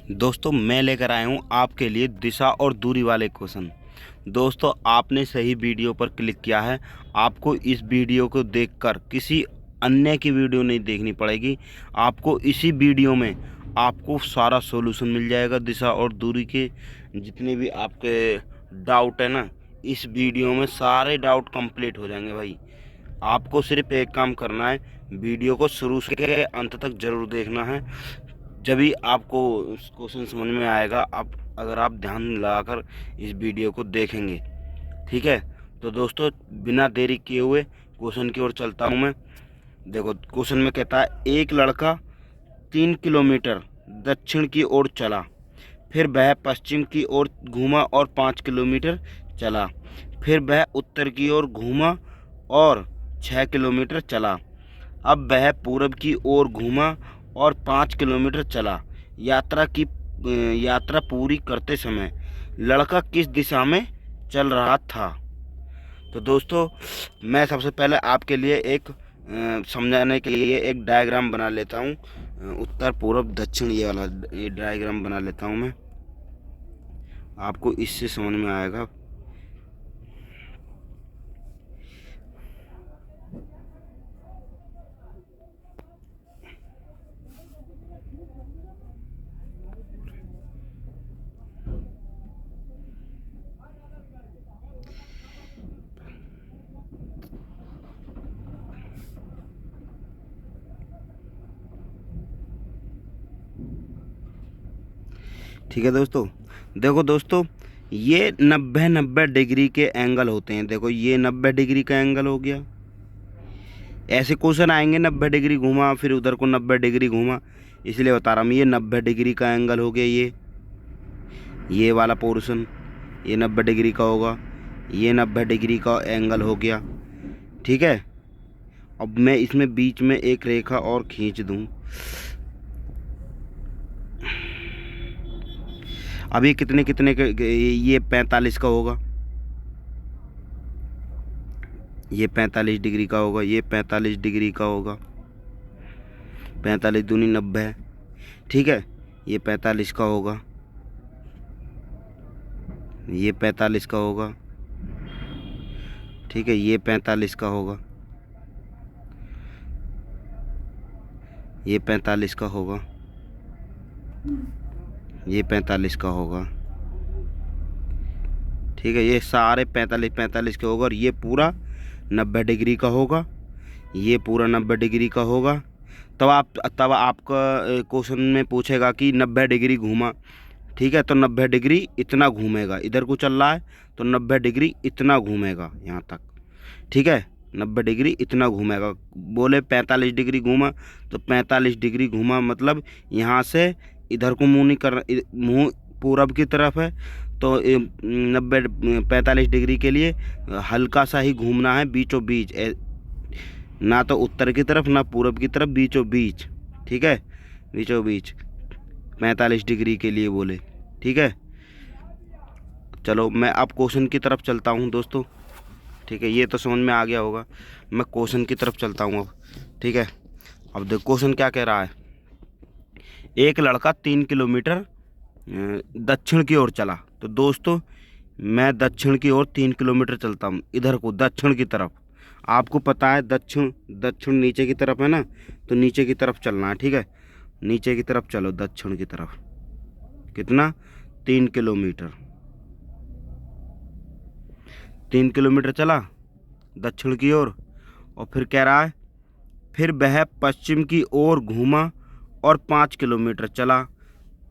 दोस्तों मैं लेकर आया हूँ आपके लिए दिशा और दूरी वाले क्वेश्चन। दोस्तों आपने सही वीडियो पर क्लिक किया है। आपको इस वीडियो को देखकर किसी अन्य की वीडियो नहीं देखनी पड़ेगी। आपको इसी वीडियो में आपको सारा सॉल्यूशन मिल जाएगा। दिशा और दूरी के जितने भी आपके डाउट है ना, इस वीडियो में सारे डाउट कंप्लीट हो जाएंगे भाई। आपको सिर्फ एक काम करना है, वीडियो को शुरू से अंत तक जरूर देखना है। जब भी आपको क्वेश्चन समझ में आएगा, आप अगर आप ध्यान लगाकर इस वीडियो को देखेंगे, ठीक है। तो दोस्तों बिना देरी किए हुए क्वेश्चन की ओर चलता हूँ मैं। देखो क्वेश्चन में कहता है, एक लड़का 3 किलोमीटर दक्षिण की ओर चला, फिर वह पश्चिम की ओर घूमा और 5 किलोमीटर चला, फिर वह उत्तर की ओर घूमा और 6 किलोमीटर चला। अब वह पूरब की ओर घूमा और 5 किलोमीटर चला। यात्रा पूरी करते समय लड़का किस दिशा में चल रहा था? तो दोस्तों मैं सबसे पहले आपके लिए एक समझाने के लिए एक डायग्राम बना लेता हूँ। उत्तर पूर्व दक्षिण ये वाला ये डायग्राम बना लेता हूँ मैं, आपको इससे समझ में आएगा। ठीक है दोस्तों, देखो दोस्तों ये 90 डिग्री के एंगल होते हैं। देखो ये 90 डिग्री का एंगल हो गया। ऐसे क्वेश्चन आएंगे 90 डिग्री घूमा फिर उधर को 90 डिग्री घूमा, इसलिए बता रहा हूँ। ये 90 डिग्री का एंगल हो गया। ये वाला पोर्शन ये 90 डिग्री का होगा। ये 90 डिग्री का एंगल हो गया, ठीक है। अब मैं इसमें बीच में एक रेखा और खींच दूं। अब ये कितने कितने ये 45 का होगा, ये 45 डिग्री का होगा, ये 45 डिग्री का होगा। 45 दूनी 90 है, ठीक है। ये 45 का होगा, ये 45 का होगा, ठीक है। ये 45 का होगा, ये 45 का होगा, ये 45 का होगा, ठीक है। ये सारे 45 के होगा और ये पूरा 90 डिग्री का होगा, ये पूरा 90 डिग्री का होगा। तब आपका क्वेश्चन में पूछेगा कि 90 डिग्री घूमा, ठीक है। तो 90 डिग्री इतना घूमेगा, इधर को चल रहा है तो 90 डिग्री इतना घूमेगा यहाँ तक, ठीक है। 90 डिग्री इतना घूमेगा। बोले 45 डिग्री घूमा तो 45 डिग्री घूमा मतलब यहाँ से इधर को मुँह नहीं कर, मुँह पूरब की तरफ है तो 45 डिग्री के लिए हल्का सा ही घूमना है, बीचों बीच, ना तो उत्तर की तरफ ना पूरब की तरफ, बीचों बीच, ठीक है। बीचों बीच 45 डिग्री के लिए बोले, ठीक है। चलो मैं अब क्वेश्चन की तरफ चलता हूँ दोस्तों, ठीक है। ये तो समझ में आ गया होगा, मैं क्वेश्चन की तरफ चलता हूँ अब, ठीक है। अब देखो क्वेश्चन क्या कह रहा है। एक लड़का 3 किलोमीटर दक्षिण की ओर चला। तो दोस्तों मैं दक्षिण की ओर 3 किलोमीटर चलता हूँ, इधर को दक्षिण की तरफ। आपको पता है दक्षिण नीचे की तरफ है ना, तो नीचे की तरफ चलना है, ठीक है। नीचे की तरफ चलो, दक्षिण की तरफ। कितना? 3 किलोमीटर। 3 किलोमीटर चला दक्षिण की ओर और फिर कह रहा है फिर वह पश्चिम की ओर घूमा और 5 किलोमीटर चला।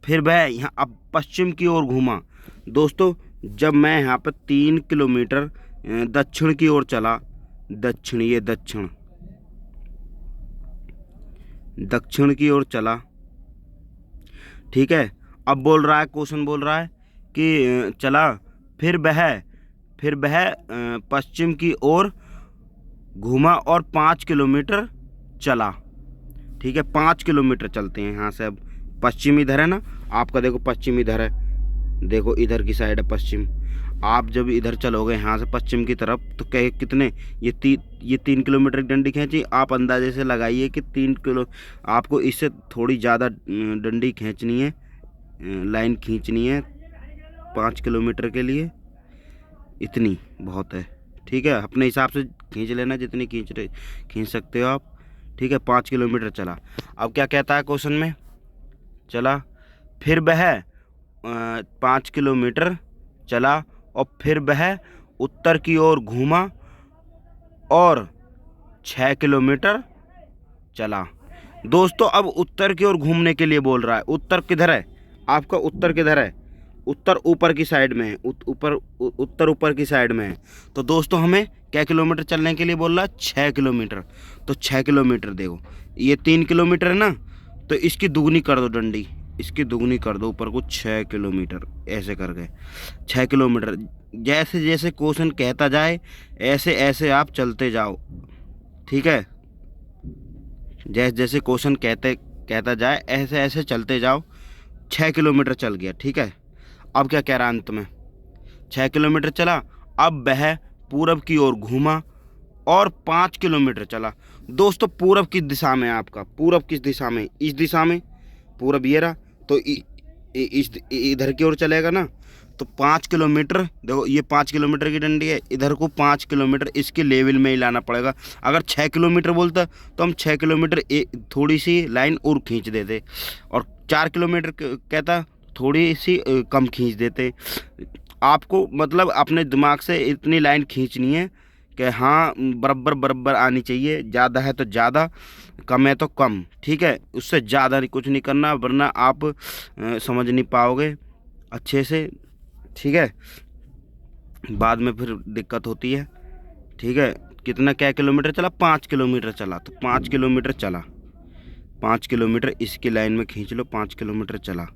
फिर वह यहाँ अब पश्चिम की ओर घूमा। दोस्तों जब मैं यहाँ पर 3 किलोमीटर दक्षिण की ओर चला, दक्षिण ये दक्षिण की ओर चला, ठीक है। अब बोल रहा है, क्वेश्चन बोल रहा है कि चला, फिर वह पश्चिम की ओर घूमा और 5 किलोमीटर चला, ठीक है। 5 किलोमीटर चलते हैं यहाँ से। अब पश्चिम इधर है ना, आपका देखो पश्चिम इधर है, देखो इधर की साइड है पश्चिम। आप जब इधर चलोगे यहाँ से पश्चिम की तरफ तो कितने ये 3 किलोमीटर की डंडी खींची। आप अंदाजे से लगाइए कि 3 किलो, आपको इससे थोड़ी ज़्यादा डंडी खींचनी है, लाइन खींचनी है 5 किलोमीटर के लिए, इतनी बहुत है। ठीक है, अपने हिसाब से खींच लेना जितनी खींच सकते हो आप। ठीक है, 5 किलोमीटर चला। अब क्या कहता है क्वेश्चन में, चला फिर वह 5 किलोमीटर चला और फिर वह उत्तर की ओर घूमा और 6 किलोमीटर चला। दोस्तों अब उत्तर की ओर घूमने के लिए बोल रहा है। उत्तर किधर है आपका, उत्तर किधर है, उत्तर ऊपर की साइड में है, उत्तर ऊपर की साइड में है। तो दोस्तों हमें क्या किलोमीटर चलने के लिए बोल रहा है, 6 किलोमीटर। तो 6 किलोमीटर देखो, ये 3 किलोमीटर है ना, तो इसकी दुगनी कर दो डंडी, इसकी दुगनी कर दो ऊपर को 6 किलोमीटर, ऐसे कर गए 6 किलोमीटर। जैसे जैसे क्वेश्चन कहता जाए ऐसे ऐसे आप चलते जाओ। ठीक है, जैसे जैसे क्वेश्चन कहता जाए ऐसे ऐसे चलते जाओ। 6 किलोमीटर चल गया। ठीक है, अब क्या कह रहा है अंत में, 6 किलोमीटर चला, अब वह पूरब की ओर घूमा और 5 किलोमीटर चला। दोस्तों पूरब किस दिशा में है आपका, पूरब किस दिशा में, इस दिशा में, पूरब ये रहा, तो इस इधर की ओर चलेगा ना। तो 5 किलोमीटर देखो, ये 5 किलोमीटर की डंडी है, इधर को 5 किलोमीटर इसके लेवल में ही लाना पड़ेगा। अगर 6 किलोमीटर बोलता तो हम 6 किलोमीटर थोड़ी सी लाइन और खींच देते, और 4 किलोमीटर कहता थोड़ी सी कम खींच देते। आपको मतलब अपने दिमाग से इतनी लाइन खींचनी है कि हाँ बराबर बराबर आनी चाहिए, ज़्यादा है तो ज़्यादा, कम है तो कम। ठीक है, उससे ज़्यादा कुछ नहीं करना, वरना आप समझ नहीं पाओगे अच्छे से। ठीक है, बाद में फिर दिक्कत होती है। ठीक है, कितना क्या किलोमीटर चला, 5 किलोमीटर चला। तो 5 किलोमीटर चला, 5 किलोमीटर इसकी लाइन में खींच लो, 5 किलोमीटर चला।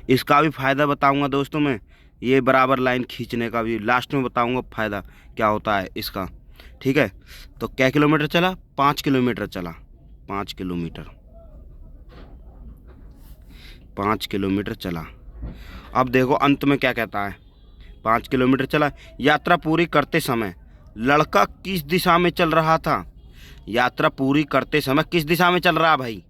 इसका भी फ़ायदा बताऊंगा दोस्तों मैं, ये बराबर लाइन खींचने का भी लास्ट में बताऊंगा फ़ायदा क्या होता है इसका। ठीक है, तो क्या किलोमीटर चला, 5 किलोमीटर चला, 5 किलोमीटर, 5 किलोमीटर चला। अब देखो अंत में क्या कहता है, 5 किलोमीटर चला। यात्रा पूरी करते समय लड़का किस दिशा में चल रहा था, यात्रा पूरी करते समय किस दिशा में चल रहा है भाई,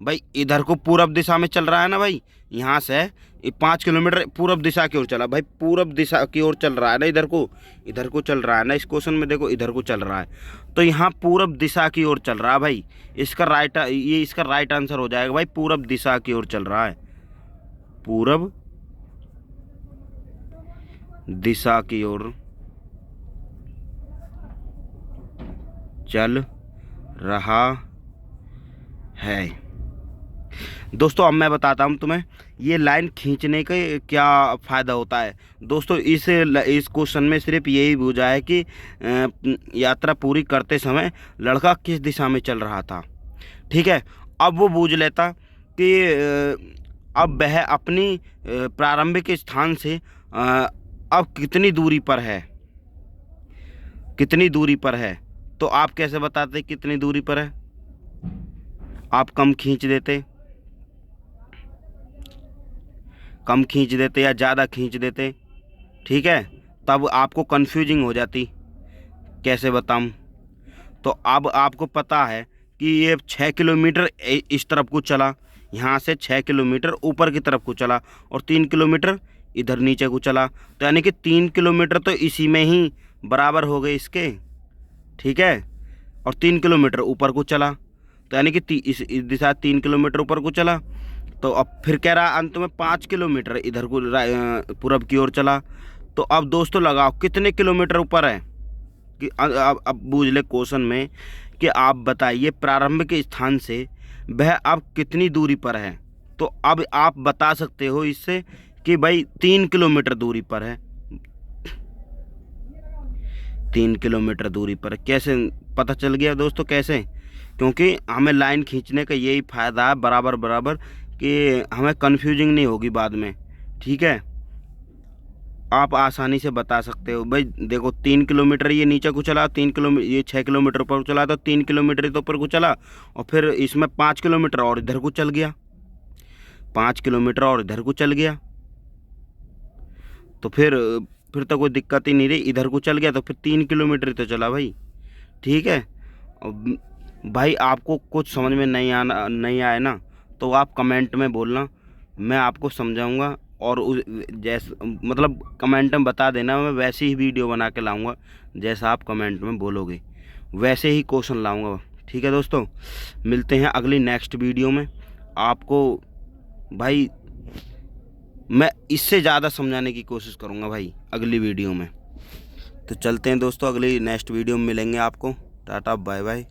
भाई इधर को पूरब दिशा में चल रहा है ना भाई, यहाँ से 5 किलोमीटर पूरब दिशा की ओर चला भाई, पूरब दिशा की ओर चल रहा है ना, इधर को चल रहा है ना, इस क्वेश्चन में देखो इधर को चल रहा है, तो यहाँ पूरब दिशा की ओर चल रहा है भाई। इसका राइट आंसर हो जाएगा भाई, पूरब दिशा की ओर चल रहा है, पूरब दिशा की ओर चल रहा है। दोस्तों अब मैं बताता हूँ तुम्हें ये लाइन खींचने का क्या फ़ायदा होता है। दोस्तों इस क्वेश्चन में सिर्फ यही बूझा है कि यात्रा पूरी करते समय लड़का किस दिशा में चल रहा था। ठीक है, अब वो बूझ लेता कि अब वह अपनी प्रारंभिक स्थान से अब कितनी दूरी पर है, कितनी दूरी पर है। तो आप कैसे बताते कितनी दूरी पर है, आप कम खींच देते, कम खींच देते या ज़्यादा खींच देते। ठीक है, तब आपको कन्फ्यूजिंग हो जाती, कैसे बताऊं। तो अब आपको पता है कि ये 6 किलोमीटर इस तरफ को चला, यहाँ से 6 किलोमीटर ऊपर की तरफ को चला और 3 किलोमीटर इधर नीचे को चला, तो यानी कि 3 किलोमीटर तो इसी में ही बराबर हो गए इसके। ठीक है, और 3 किलोमीटर ऊपर को चला, तो यानी कि इस दिशा 3 किलोमीटर ऊपर को चला। तो अब फिर कह रहा अंत में 5 किलोमीटर इधर को पूरब की ओर चला। तो अब दोस्तों लगाओ कितने किलोमीटर ऊपर है कि अब बूझ ले क्वेश्चन में कि आप बताइए प्रारंभिक स्थान से वह अब कितनी दूरी पर है। तो अब आप बता सकते हो इससे कि भाई 3 किलोमीटर दूरी पर है, 3 किलोमीटर दूरी पर। कैसे पता चल गया दोस्तों, कैसे, क्योंकि हमें लाइन खींचने का यही फ़ायदा है बराबर बराबर कि हमें कन्फ्यूजिंग नहीं होगी बाद में। ठीक है, आप आसानी से बता सकते हो भाई। देखो 3 किलोमीटर ये नीचे को चला, 3 किलोमीटर ये 6 किलोमीटर ऊपर को चला, तो 3 किलोमीटर तो ऊपर को चला और फिर इसमें 5 किलोमीटर और इधर को चल गया, 5 किलोमीटर और इधर को चल गया, तो फिर तो कोई दिक्कत ही नहीं रही, इधर को चल गया तो फिर 3 किलोमीटर तो चला भाई। ठीक है, भाई आपको कुछ समझ में नहीं आए ना तो आप कमेंट में बोलना, मैं आपको समझाऊंगा और जैसे मतलब कमेंट में बता देना, मैं वैसे ही वीडियो बना के लाऊंगा जैसा आप कमेंट में बोलोगे, वैसे ही क्वेश्चन लाऊंगा। ठीक है दोस्तों, मिलते हैं अगली नेक्स्ट वीडियो में। आपको भाई मैं इससे ज़्यादा समझाने की कोशिश करूँगा भाई अगली वीडियो में। तो चलते हैं दोस्तों, अगली नेक्स्ट वीडियो में मिलेंगे आपको। Tata bye bye.